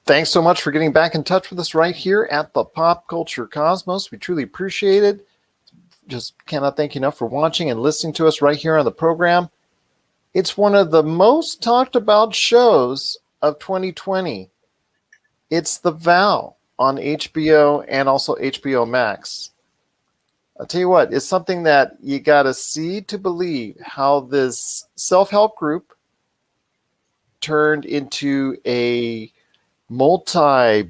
Thanks so much for getting back in touch with us right here at the Pop Culture Cosmos. We truly appreciate it. Just cannot thank you enough for watching and listening to us right here on the program. It's one of the most talked about shows of 2020. It's The Vow on HBO and also HBO Max. I'll tell you what, it's something that you got to see to believe how this self-help group turned into a I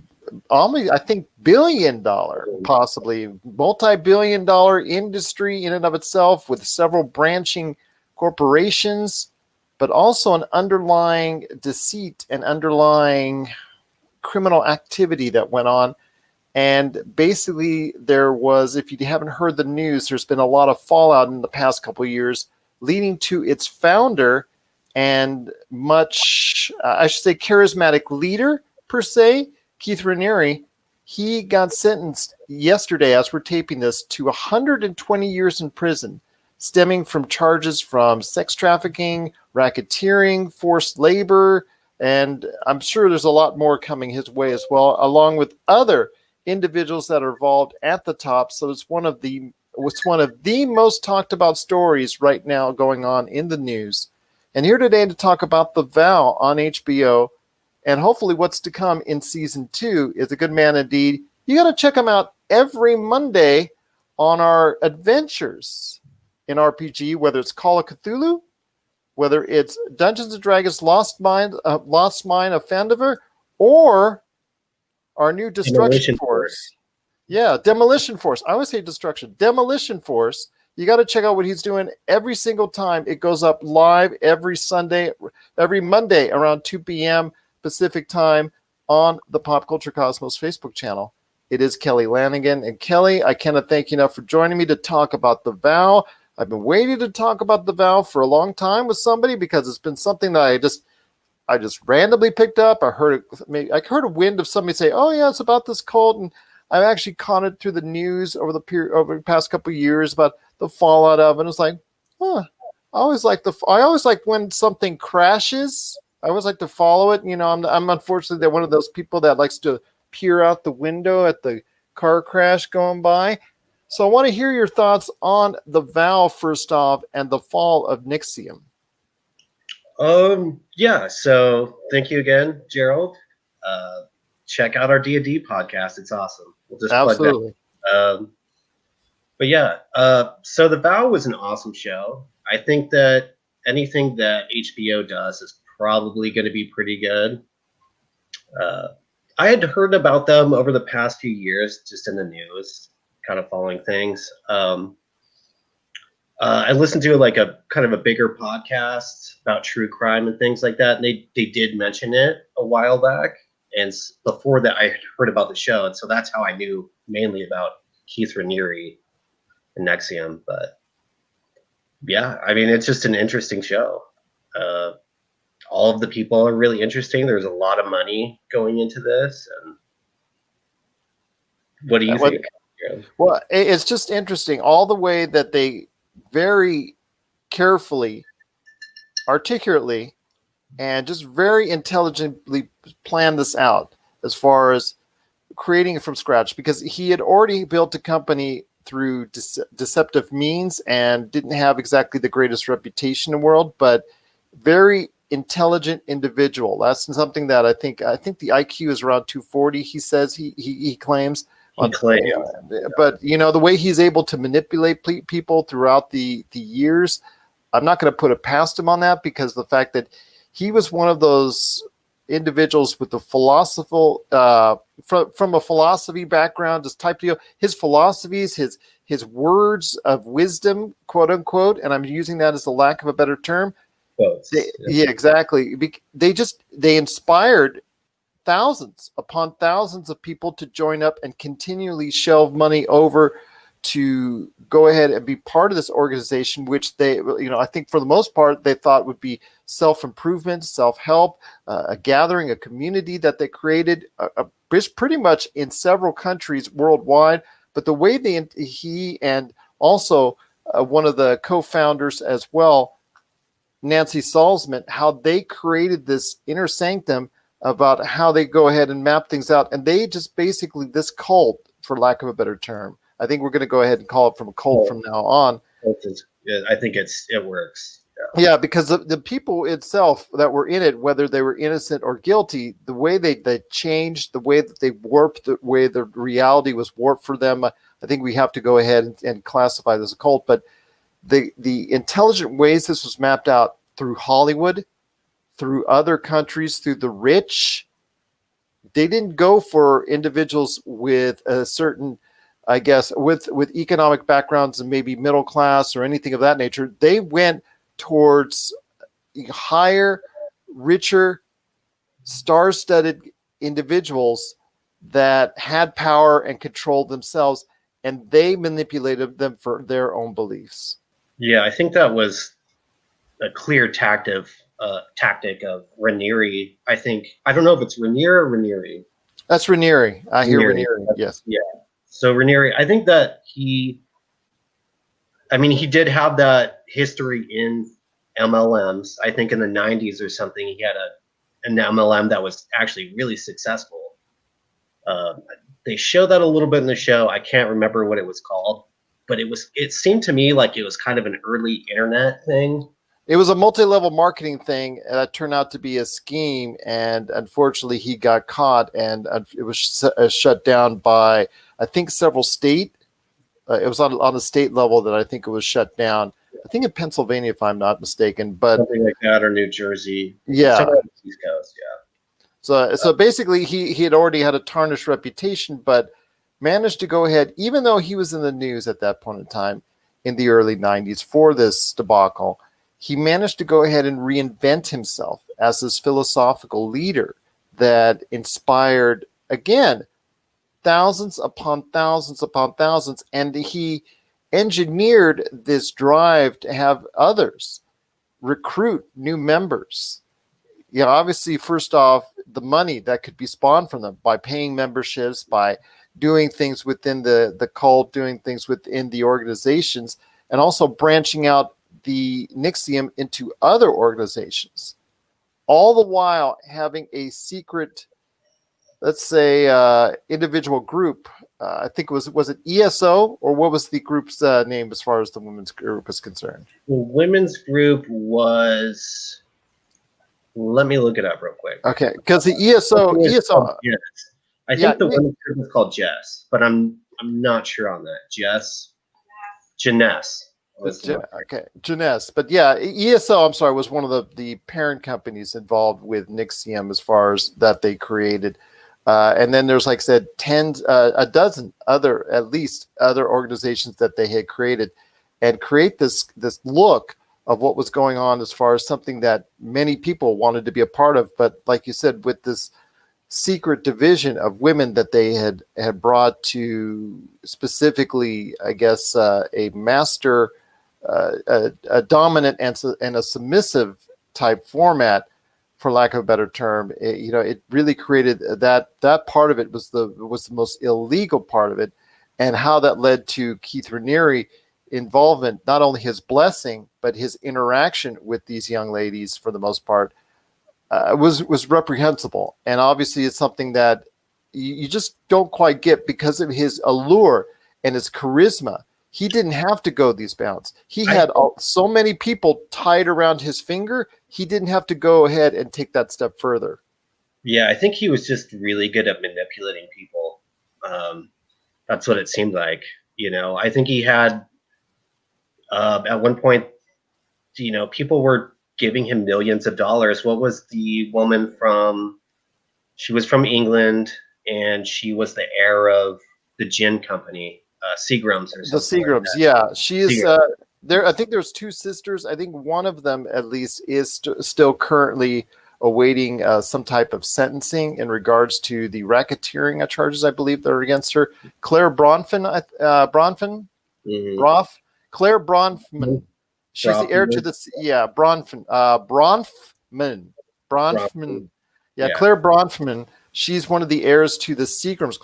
think billion-dollar, possibly multi-billion-dollar industry in and of itself with several branching corporations, but also an underlying deceit and underlying criminal activity that went on. And basically there was, if you haven't heard the news, there's been a lot of fallout in the past couple of years leading to its founder and much, I should say, charismatic leader, per se, Keith Raniere. He got sentenced yesterday, as we're taping this, to 120 years in prison, stemming from charges from sex trafficking, racketeering, forced labor, and I'm sure there's a lot more coming his way as well, along with other individuals that are involved at the top. So it's one of the most talked about stories right now going on in the news. And here today to talk about The Vow on HBO, and hopefully what's to come in season 2, is a good man indeed. You got to check him out every Monday on our adventures in RPG, whether it's Call of Cthulhu, whether it's Dungeons and Dragons Lost Mine of Fandover, or our new Destruction Force. Yeah, Demolition Force. I always say Destruction. Demolition Force. You got to check out what he's doing every single time. It goes up live every Monday around 2 p.m. Pacific time on the Pop Culture Cosmos Facebook channel. It is Kelly Lannigan. And Kelly, I cannot thank you enough for joining me to talk about The Vow. I've been waiting to talk about The Vow for a long time with somebody because it's been something that I just randomly picked up. I heard a wind of somebody say, "Oh yeah, it's about this cult," and I've actually caught it through the news over the past couple of years about the fallout of it. And it's like, I always like when something crashes. I always like to follow it. You know, I'm unfortunately one of those people that likes to peer out the window at the car crash going by. So I want to hear your thoughts on The Vow first off and the fall of NXIVM. Yeah. So thank you again, Gerald. Check out our D&D podcast. It's awesome. We'll just Absolutely. Plug that. But yeah, so The Vow was an awesome show. I think that anything that HBO does is probably going to be pretty good. I had heard about them over the past few years, just in the news, kind of following things. I listened to like a kind of a bigger podcast about true crime and things like that, and they did mention it a while back. And before that, I had heard about the show, and so that's how I knew mainly about Keith Raniere and NXIVM. But yeah, I mean, it's just an interesting show. All of the people are really interesting. There's a lot of money going into this. And what do you think? Well, it's just interesting all the way that they very carefully, articulately, and just very intelligently planned this out as far as creating it from scratch, because he had already built a company through deceptive means and didn't have exactly the greatest reputation in the world, but very intelligent individual. That's something that I think the IQ is around 240. He says he claims. But you know, the way he's able to manipulate people throughout the years, I'm not going to put it past him on that, because the fact that he was one of those individuals with the philosophical from a philosophy background, just type deal. His philosophies, his words of wisdom, quote unquote, and I'm using that as a lack of a better term. Yeah, exactly. They inspired thousands upon thousands of people to join up and continually shelve money over to go ahead and be part of this organization, which they, I think for the most part, they thought would be self-improvement, self-help, a gathering, a community that they created pretty much in several countries worldwide. But the way he and also one of the co-founders as well, Nancy Salzman, how they created this inner sanctum about how they go ahead and map things out. And they just basically, this cult, for lack of a better term, I think we're going to go ahead and call it from a cult from now on. I think it works. Yeah, because the people itself that were in it, whether they were innocent or guilty, the way they changed, the way that they warped, the way the reality was warped for them, I think we have to go ahead and classify this as a cult. But the intelligent ways this was mapped out through Hollywood, through other countries, through the rich, they didn't go for individuals with a certain, I guess, with economic backgrounds and maybe middle class or anything of that nature. They went towards higher, richer, star-studded individuals that had power and controlled themselves, and they manipulated them for their own beliefs. Yeah, I think that was a clear tactic of Raniere. I don't know if it's Raniere or Raniere. That's Raniere. I hear Raniere. Yes. Yeah. So Raniere, I think that he did have that history in MLMs. I think in the 90s or something, he had an MLM that was actually really successful. They show that a little bit in the show. I can't remember what it was called, but it seemed to me like it was kind of an early internet thing. It was a multi-level marketing thing that turned out to be a scheme, and unfortunately he got caught, and it was shut down by, I think, several state. It was on a state level that I think it was shut down. I think in Pennsylvania, if I'm not mistaken, but something like that, or New Jersey. Yeah. Somewhere on the East Coast, yeah. So basically he had already had a tarnished reputation, but managed to go ahead, even though he was in the news at that point in time in the early 90s for this debacle, he managed to go ahead and reinvent himself as this philosophical leader that inspired, again, thousands upon thousands upon thousands. And he engineered this drive to have others recruit new members. You know, obviously, first off, the money that could be spawned from them by paying memberships, by doing things within the cult, doing things within the organizations, and also branching out the NXIVM into other organizations, all the while having a secret, let's say, individual group. I think was it ESO, or what was the group's name as far as the women's group is concerned? The women's group was, let me look it up real quick. Okay, because the ESO, yes. I think the women's group is called Jess, but I'm not sure on that. Jeunesse. Okay, Jeunesse. But yeah, ESO, I'm sorry, was one of the parent companies involved with NXIVM as far as that they created. And then there's, like I said, a dozen at least other organizations that they had created, and create this look of what was going on as far as something that many people wanted to be a part of. But like you said, with this secret division of women that they had brought to specifically, I guess, a master, a dominant and a submissive type format, for lack of a better term. It really created that part of it was the most illegal part of it, and how that led to Keith Raniere involvement, not only his blessing, but his interaction with these young ladies for the most part was reprehensible. And obviously it's something that you just don't quite get because of his allure and his charisma. He didn't have to go these bounds. He had so many people tied around his finger. He didn't have to go ahead and take that step further. Yeah, I think he was just really good at manipulating people. That's what it seemed like. I think he had, at one point, people were giving him millions of dollars. What was the woman she was from England, and she was the heir of the gin company. Seagrams or something. The Seagrams, like yeah. She is there. I think there's two sisters. I think one of them at least is still currently awaiting some type of sentencing in regards to the racketeering charges, I believe, that are against her. Claire Bronfman. Mm-hmm. Claire Bronfman. She's the heir to the Bronfman. Yeah, Claire Bronfman. She's one of the heirs to the Seagrams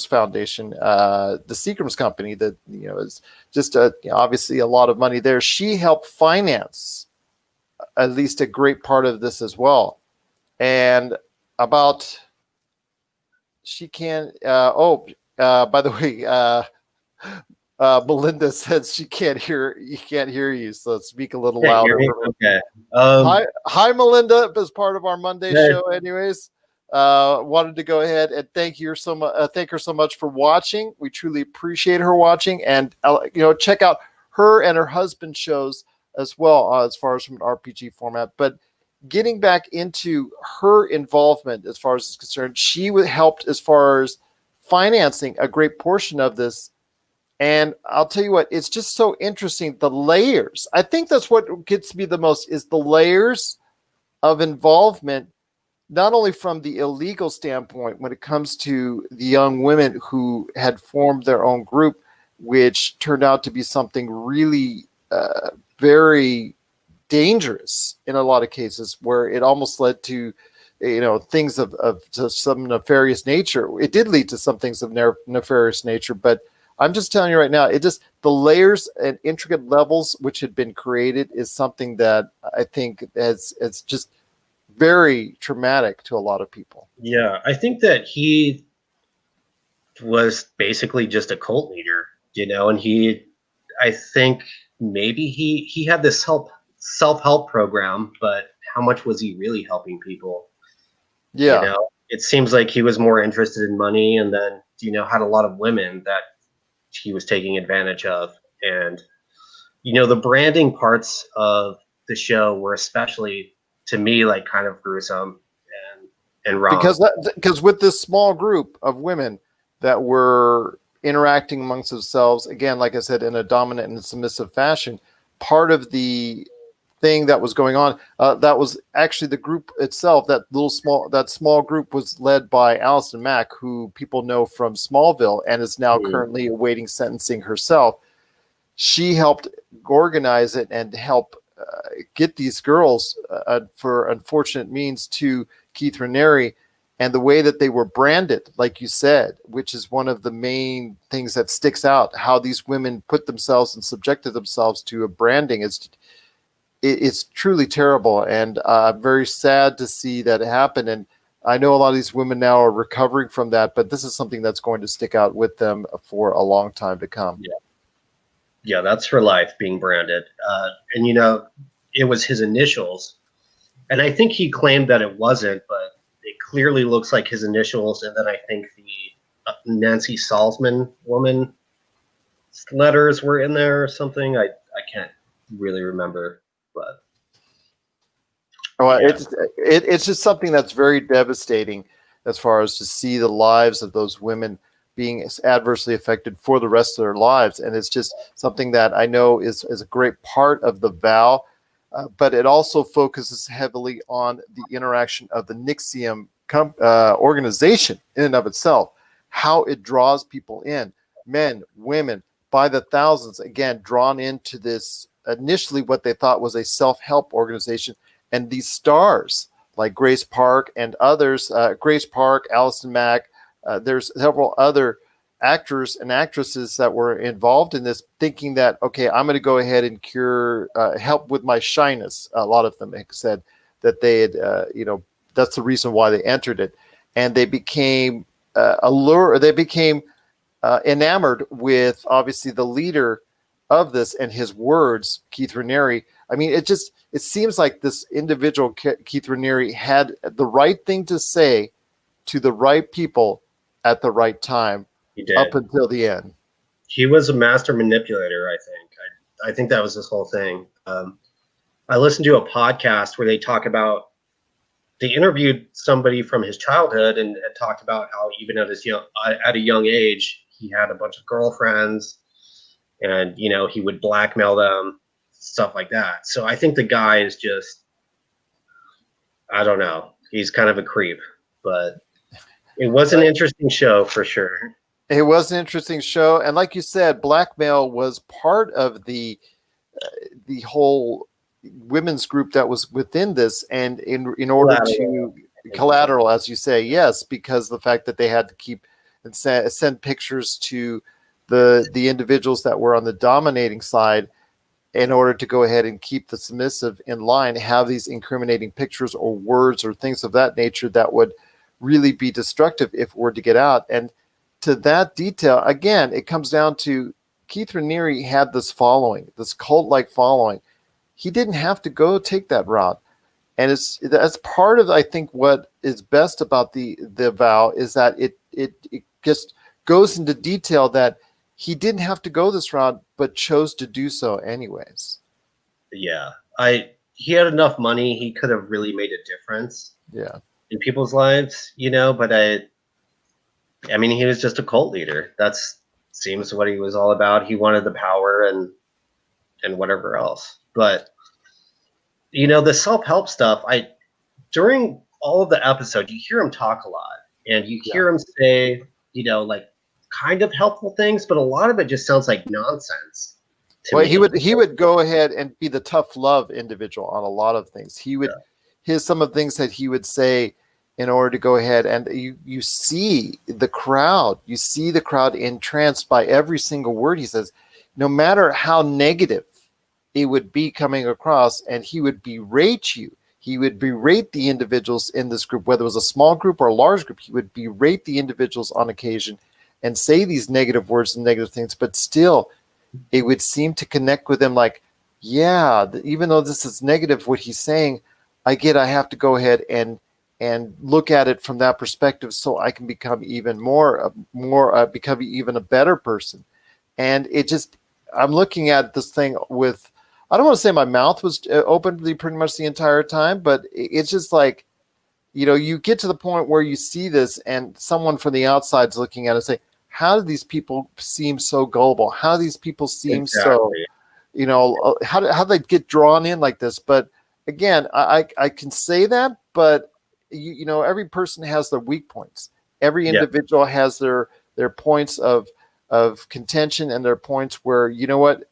Foundation, the Seagrams company that is just obviously a lot of money there. She helped finance at least a great part of this as well. and about she can. By the way, Melinda says she can't hear. You can't hear you, so speak a little Can't hear louder. me? Okay. Hi, Melinda. As part of our Monday Hey. show, anyways. Wanted to go ahead and thank her so much for watching. We truly appreciate her watching, and check out her and her husband's shows as well, as far as from an RPG format. But getting back into her involvement as far as is concerned, she helped as far as financing a great portion of this. And I'll tell you what, it's just so interesting. The layers. I think that's what gets me the most is the layers of involvement, not only from the illegal standpoint when it comes to the young women who had formed their own group, which turned out to be something really very dangerous in a lot of cases, where it almost led to things of some nefarious nature. It did lead to some things of nefarious nature, but I'm just telling you right now, the layers and intricate levels which had been created is something that I think it's just very traumatic to a lot of people. Yeah, I think that he was basically just a cult leader, and I think maybe he had this self-help program, but how much was he really helping people? Yeah. It seems like he was more interested in money, and then, had a lot of women that he was taking advantage of. And, the branding parts of the show were especially, to me, like kind of gruesome and wrong. Because with this small group of women that were interacting amongst themselves, again, like I said, in a dominant and submissive fashion, part of the thing that was going on, that was actually the group itself. That small group was led by Allison Mack, who people know from Smallville and is now currently awaiting sentencing herself. She helped organize it and help get these girls for unfortunate means to Keith Raniere, and the way that they were branded, like you said, which is one of the main things that sticks out, how these women put themselves and subjected themselves to a branding. It's truly terrible, and I'm very sad to see that happen. And I know a lot of these women now are recovering from that, but this is something that's going to stick out with them for a long time to come. Yeah, that's for life, being branded. And it was his initials, and I think he claimed that it wasn't, but it clearly looks like his initials. And then I think the Nancy Salzman woman letters were in there or something. I can't really remember, but it's just something that's very devastating as far as to see the lives of those women being adversely affected for the rest of their lives. And it's just something that I know is a great part of The Vow, but it also focuses heavily on the interaction of the NXIVM organization in and of itself, how it draws people in, men, women, by the thousands, again, drawn into this initially what they thought was a self-help organization. And these stars like Grace Park and others, Grace Park, Allison Mack, there's several other actors and actresses that were involved in this, thinking that, okay, I'm going to go ahead and help with my shyness. A lot of them said that they had, that's the reason why they entered it. And they became enamored with obviously the leader of this and his words, Keith Raniere. I mean, it seems like this individual, Keith Raniere, had the right thing to say to the right people at the right time. He did. Up until the end. He was a master manipulator, I think. I think that was his whole thing. I listened to a podcast where they interviewed somebody from his childhood and talked about how even at a young age, he had a bunch of girlfriends, and he would blackmail them, stuff like that. So I think the guy is just, I don't know, he's kind of a creep, but it was an interesting show for sure. It was an interesting show, and like you said, blackmail was part of the whole women's group that was within this, and in order to collateral, as you say, yes, because the fact that they had to keep and send pictures to the individuals that were on the dominating side, in order to go ahead and keep the submissive in line, have these incriminating pictures or words or things of that nature that would really be destructive if it were to get out. And to that detail, again, it comes down to Keith Raniere had this following, this cult-like following. He didn't have to go take that route. And that's part of, I think, what is best about the vow is that it just goes into detail that he didn't have to go this route, but chose to do so anyways. Yeah, he had enough money; he could have really made a difference. Yeah, in people's lives, But I mean, he was just a cult leader. That's seems what he was all about. He wanted the power and whatever else. But the self-help stuff. During all of the episode, you hear him talk a lot, and you hear him say, like kind of helpful things, but a lot of it just sounds like nonsense. Well, he would go ahead and be the tough love individual on a lot of things. He would here's some of the things that he would say in order to go ahead, and you see the crowd entranced by every single word he says, no matter how negative it would be coming across, and he would berate you. He would berate the individuals in this group, whether it was a small group or a large group. He would berate the individuals on occasion and say these negative words and negative things, but still it would seem to connect with them like, even though this is negative, what he's saying, I have to go ahead and look at it from that perspective so I can become even become even a better person. And I'm looking at this thing with, I don't want to say my mouth was open pretty much the entire time, but it's just like, you get to the point where you see this and someone from the outside is looking at it and say, how do these people seem so gullible? How do these people seem so, how do they get drawn in like this? But again, I can say that, but every person has their weak points. Every individual has their points of contention and their points where,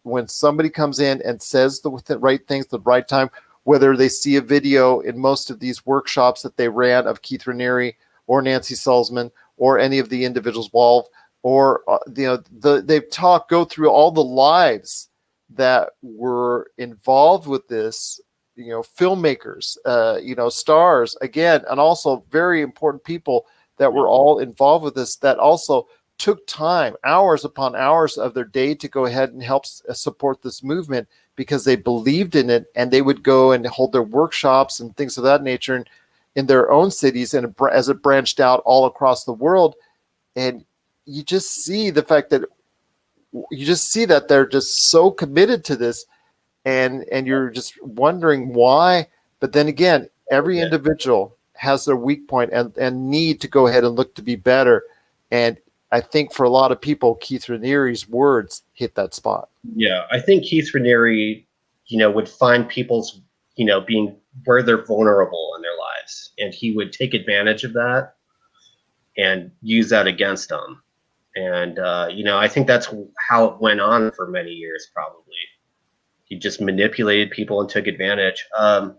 when somebody comes in and says the right things at the right time, whether they see a video in most of these workshops that they ran of Keith Raniere or Nancy Sulzman or any of the individuals involved, or they've go through all the lives that were involved with this, filmmakers, stars again, and also very important people that were all involved with this, that also took time, hours upon hours of their day to go ahead and help support this movement because they believed in it, and they would go and hold their workshops and things of that nature in their own cities, and as it branched out all across the world. And you just see the fact that they're just so committed to this, and you're just wondering why. But then again, every individual has their weak point and need to go ahead and look to be better. And I think for a lot of people, Keith Raniere's words hit that spot. Yeah, I think Keith Raniere, would find people's, being where they're vulnerable in their lives, and he would take advantage of that and use that against them. And, I think that's how it went on for many years, probably. He just manipulated people and took advantage. I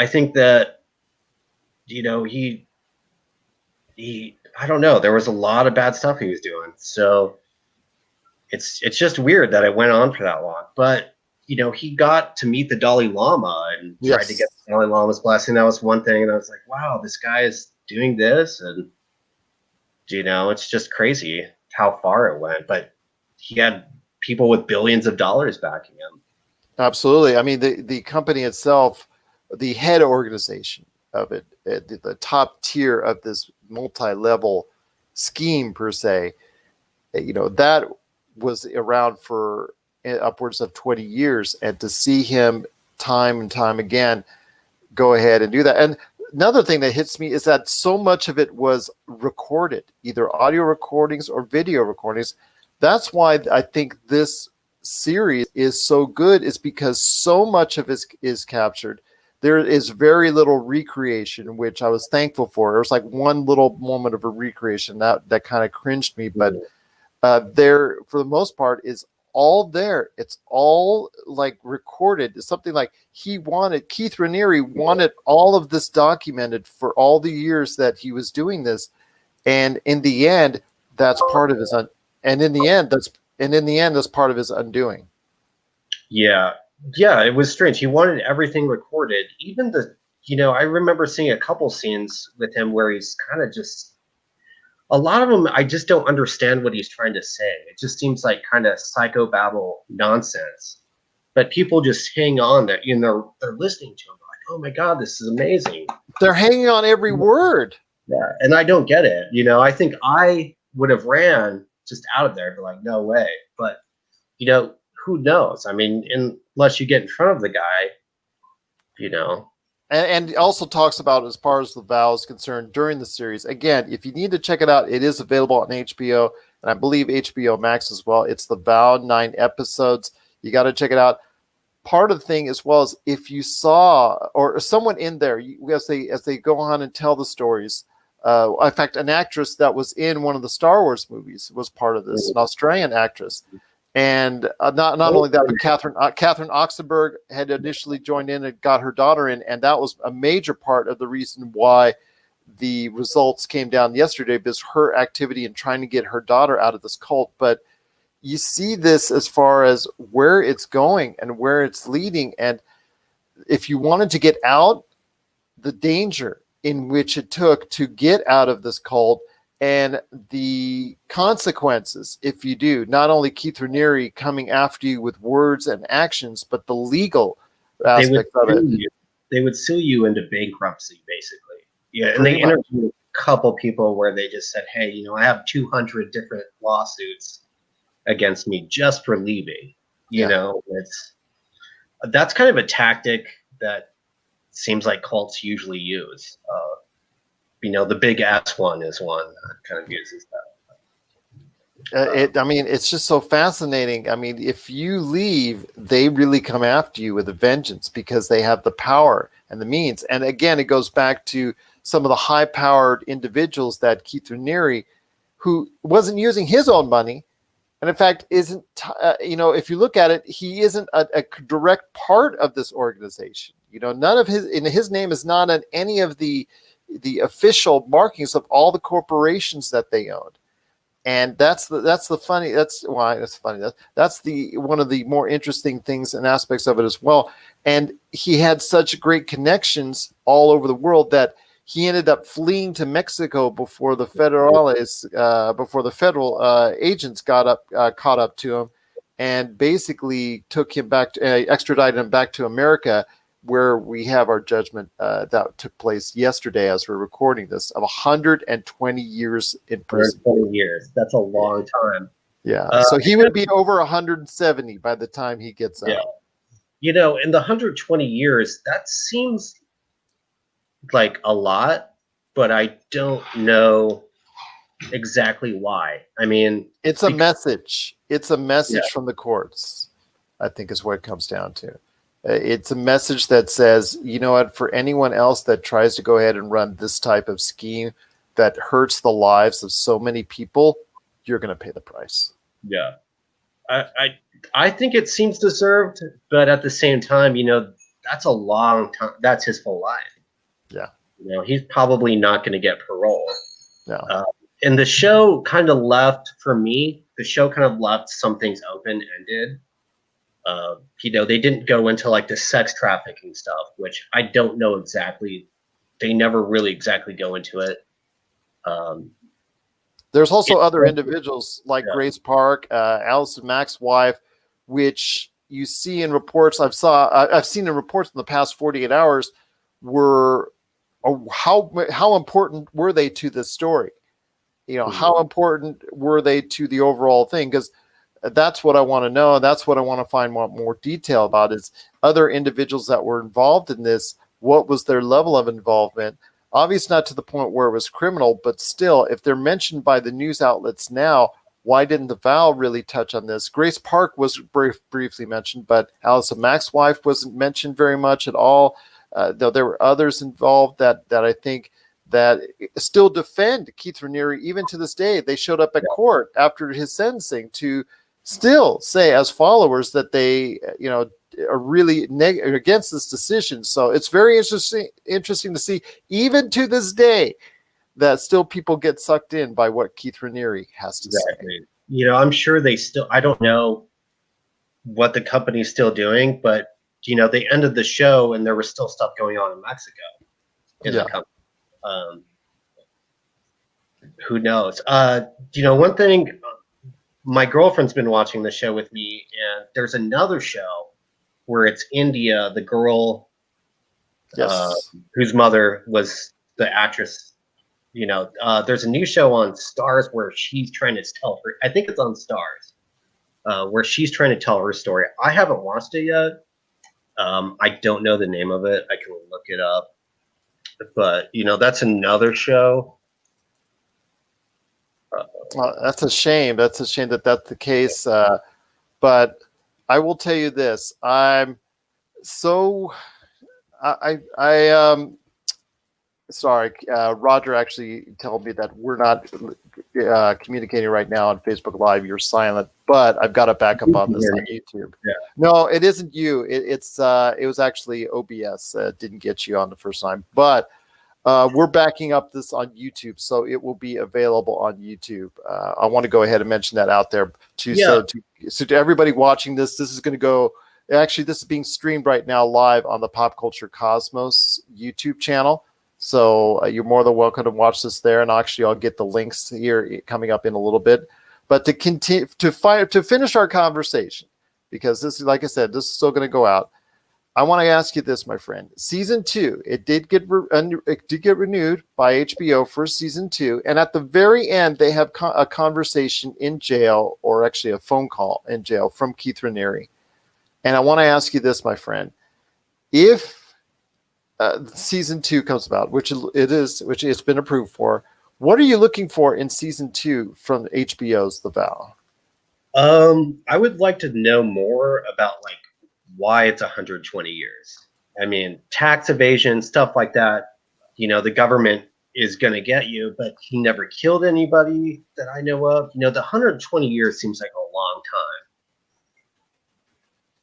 think that, he I don't know, there was a lot of bad stuff he was doing. So it's just weird that it went on for that long. But, he got to meet the Dalai Lama and tried to get the Dalai Lama's blessing. That was one thing. And I was like, wow, this guy is doing this. And, it's just crazy how far it went. But he had people with billions of dollars backing him. Absolutely. I mean, the company itself, the head organization of it, the top tier of this multi-level scheme per se, that was around for upwards of 20 years. And to see him time and time again go ahead and do that. And another thing that hits me is that so much of it was recorded, either audio recordings or video recordings. That's why I think this series is so good, is because so much of it is captured. There is very little recreation, which I was thankful for. There was like one little moment of a recreation that kind of cringed me, but there, for the most part, is all there. It's all like recorded. It's something like Keith Raniere wanted all of this documented for all the years that he was doing this, and in the end, that's part of his that's part of his undoing. Yeah. Yeah, it was strange. He wanted everything recorded. Even I remember seeing a couple scenes with him where he's kind of just, a lot of them, I just don't understand what he's trying to say. It just seems like kind of psychobabble nonsense. But people just hang on that, they're listening to him. Like, oh my God, this is amazing. They're hanging on every word. Yeah. And I don't get it. I think I would have ran just out of there, be like, no way. But, who knows? I mean, unless you get in front of the guy, And it also talks about, as far as The Vow is concerned, during the series. Again, if you need to check it out, it is available on HBO, and I believe HBO Max as well. It's The Vow, 9 episodes. You got to check it out. Part of the thing, as well, as if you saw, or someone in there, as they go on and tell the stories. In fact, an actress that was in one of the Star Wars movies was part of this, an Australian actress. And not only that, but Catherine Oxenberg had initially joined in and got her daughter in, and that was a major part of the reason why the results came down yesterday, because her activity in trying to get her daughter out of this cult. But you see this as far as where it's going and where it's leading, and if you wanted to get out, the danger in which it took to get out of this cult, and the consequences if you do, not only Keith Raniere coming after you with words and actions, but the legal aspect of it. They would sue you into bankruptcy, basically. Yeah, and they interviewed a couple people where they just said, hey, I have 200 different lawsuits against me just for leaving. That's kind of a tactic that seems like cults usually use. The big ass one is one that kind of uses that. It's just so fascinating. I mean, if you leave, they really come after you with a vengeance because they have the power and the means. And again, it goes back to some of the high-powered individuals that Keith Raniere, who wasn't using his own money, and in fact isn't, if you look at it, he isn't a direct part of this organization. None of his name is not on any of the official markings of all the corporations that they owned. And that's one of the more interesting things and aspects of it as well. And he had such great connections all over the world that he ended up fleeing to Mexico before the federal agents caught up to him, and basically took him back to extradited him back to America, where we have our judgment that took place yesterday as we're recording this, of 120 years in prison. 120 years. That's a long time. Yeah. So he would be over 170 by the time he gets out. In the 120 years, that seems like a lot, but I don't know exactly why. I mean, it's a message. It's a message from the courts, I think, is what it comes down to. It's a message that says, you know what, for anyone else that tries to go ahead and run this type of scheme that hurts the lives of so many people, you're going to pay the price. Yeah. I think it seems deserved, but at the same time, that's a long time. That's his whole life. Yeah. He's probably not going to get parole. No. And the show kind of left, for me, some things open-ended. They didn't go into like the sex trafficking stuff, which I don't know exactly. They never really exactly go into it. There's also other individuals like Grace Park, Allison Mack's wife, which you see in reports. I've seen in reports in the past 48 hours were how important were they to this story? How important were they to the overall thing? Because that's what I want to know. That's what I want to find more detail about, is other individuals that were involved in this. What was their level of involvement? Obviously not to the point where it was criminal, but still, if they're mentioned by the news outlets now, why didn't The Vow really touch on this? Grace Park was briefly mentioned, but Allison Mack's wife wasn't mentioned very much at all. Though there were others involved that I think that still defend Keith Raniere even to this day. They showed up at court after his sentencing to still say, as followers, that they are really against this decision. So it's very interesting to see, even to this day, that still people get sucked in by what Keith Raniere has to say. I'm sure they still, I don't know what the company's still doing, but they ended the show and there was still stuff going on in Mexico in the company. Who knows? One thing, my girlfriend's been watching the show with me, and there's another show where it's India, the girl whose mother was the actress. There's a new show on Stars where she's trying to tell her. I think it's on Stars, where she's trying to tell her story. I haven't watched it yet. I don't know the name of it. I can look it up. But that's another show. That's a shame. That's a shame that that's the case. But I will tell you this: I'm so sorry. Roger actually told me that we're not communicating right now on Facebook Live. You're silent, but I've got a backup on this on YouTube. Yeah. No, it isn't you. It was actually OBS. Didn't get you on the first time, but. We're backing up this on YouTube, so it will be available on YouTube. I want to go ahead and mention that out there too. Yeah. So to everybody watching this is going to go. Actually, this is being streamed right now live on the Pop Culture Cosmos YouTube channel. So you're more than welcome to watch this there. And actually, I'll get the links here coming up in a little bit. But to continue to finish our conversation, because this is, like I said, this is still going to go out. I want to ask you this, my friend. Season 2, it did get renewed by HBO for season 2, and at the very end, they have a conversation in jail, or actually a phone call in jail from Keith Raniere. And I want to ask you this, my friend: if season 2 comes about, which it's been approved for, what are you looking for in season 2 from HBO's The Vow? I would like to know more about why it's 120 years. I mean, tax evasion, stuff like that, the government is going to get you, but he never killed anybody that I know of. The 120 years seems like a long time.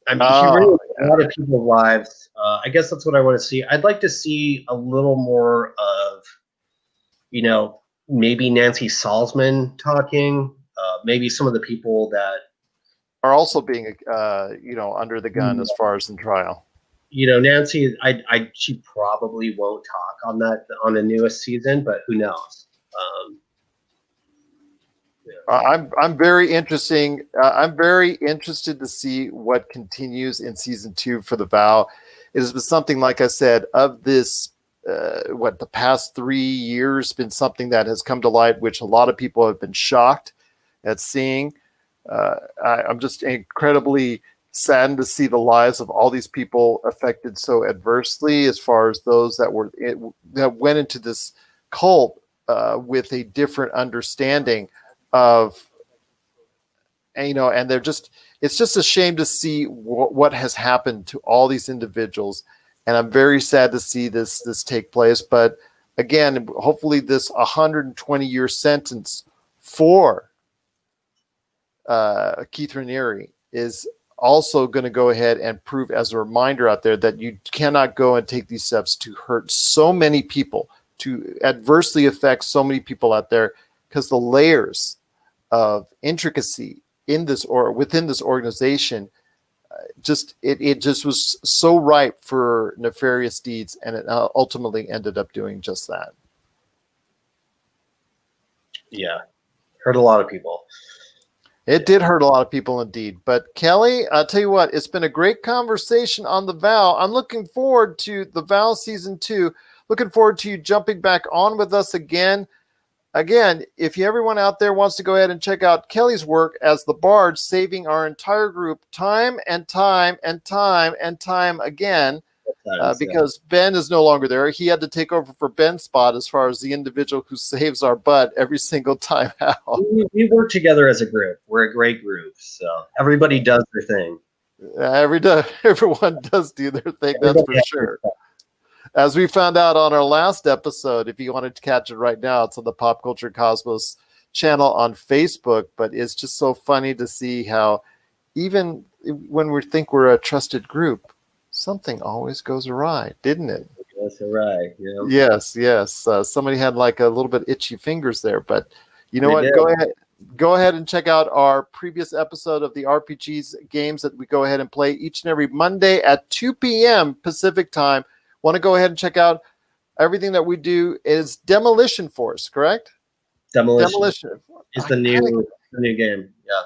I mean, he really a lot of people's lives. I guess that's what I want to see. I'd like to see a little more of, maybe Nancy Salzman talking, maybe some of the people that are also being, under the gun as far as in trial. Nancy, she probably won't talk on the newest season, but who knows? I'm very interesting. I'm very interested to see what continues in season 2 for The Vow. It has been something, like I said, of this, the past 3 years, been something that has come to light, which a lot of people have been shocked at seeing. I'm just incredibly saddened to see the lives of all these people affected so adversely, as far as those that went into this cult with a different understanding of, and it's just a shame to see what has happened to all these individuals. And I'm very sad to see this take place. But again, hopefully this 120-year sentence for Keith Raniere is also going to go ahead and prove as a reminder out there that you cannot go and take these steps to hurt so many people, to adversely affect so many people out there, because the layers of intricacy in this or within this organization it just was so ripe for nefarious deeds, and it ultimately ended up doing just that. Yeah, hurt a lot of people. It did hurt a lot of people indeed. But Kelly, I'll tell you what, it's been a great conversation on The Vow. I'm looking forward to The Vow season 2. Looking forward to you jumping back on with us again. Again, if everyone out there wants to go ahead and check out Kelly's work as the Bard, saving our entire group time and time and time and time again, because Ben is no longer there. He had to take over for Ben's spot as far as the individual who saves our butt every single time out. We work together as a group. We're a great group, so everybody does their thing. Everyone does do their thing, that's for sure. As we found out on our last episode, if you wanted to catch it right now, it's on the Pop Culture Cosmos channel on Facebook. But it's just so funny to see how even when we think we're a trusted group, something always goes awry, didn't it? Goes awry, yeah. Yes. Somebody had like a little bit itchy fingers there, but you know what? Go ahead. go ahead and check out our previous episode of the RPGs games that we go ahead and play each and every Monday at 2 p.m. Pacific time. Want to go ahead and check out everything that we do is Demolition Force, correct? Demolition is the new game. Yeah.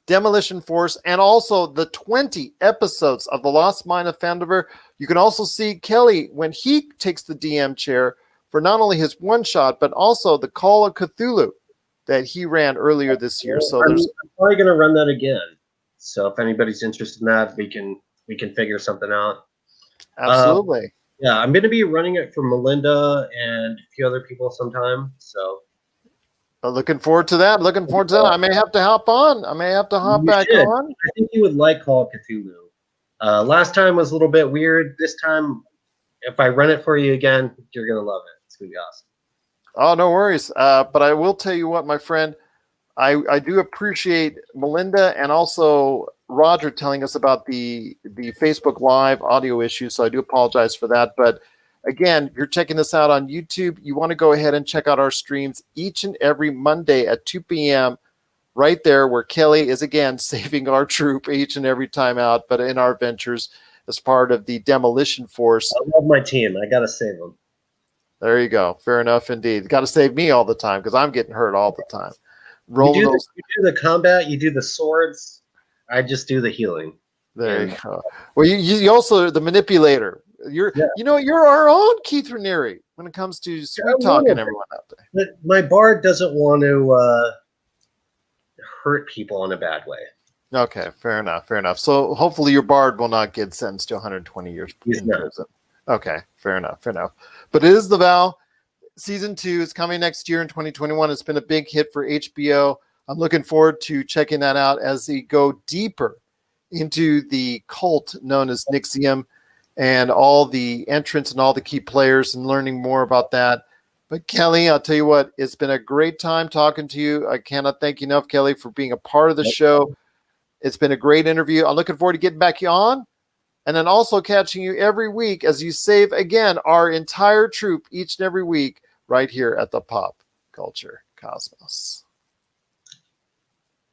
Demolition Force, and also the 20 episodes of The Lost Mine of Fandover. You can also see Kelly when he takes the DM chair for not only his one shot, but also the Call of Cthulhu that he ran earlier this year. So I'm probably going to run that again. So if anybody's interested in that, we can figure something out. Absolutely. Yeah, I'm going to be running it for Melinda and a few other people sometime. So looking forward to that. I may have to hop on. I may have to hop back on. I think you would like Call of Cthulhu. Last time was a little bit weird. This time, if I run it for you again, you're going to love it. It's going to be awesome. Oh, no worries. But I will tell you what, my friend, I do appreciate Melinda and also Roger telling us about the Facebook Live audio issues. So I do apologize for that. But again, if you're checking this out on YouTube, you want to go ahead and check out our streams each and every Monday at 2 p.m. right there where Kelly is, again, saving our troop each and every time out, but in our ventures as part of the Demolition Force. I love my team. I got to save them. There you go. Fair enough indeed. Got to save me all the time because I'm getting hurt all the time. You do the combat, you do the swords. I just do the healing. There you go. Well, you also are the manipulator. You're our own Keith Raniere when it comes to sweet talking everyone out there. But my bard doesn't want to hurt people in a bad way. Okay, fair enough. So hopefully your bard will not get sentenced to 120 years in prison. Okay, fair enough. But it is The Vow. Season 2 is coming next year in 2021. It's been a big hit for HBO. I'm looking forward to checking that out as they go deeper into the cult known as NXIVM and all the entrants and all the key players and learning more about that. But Kelly, I'll tell you what, it's been a great time talking to you. I cannot thank you enough, Kelly, for being a part of the show. It's been a great interview. I'm looking forward to getting back on and then also catching you every week as you save, again, our entire troop each and every week right here at the Pop Culture Cosmos.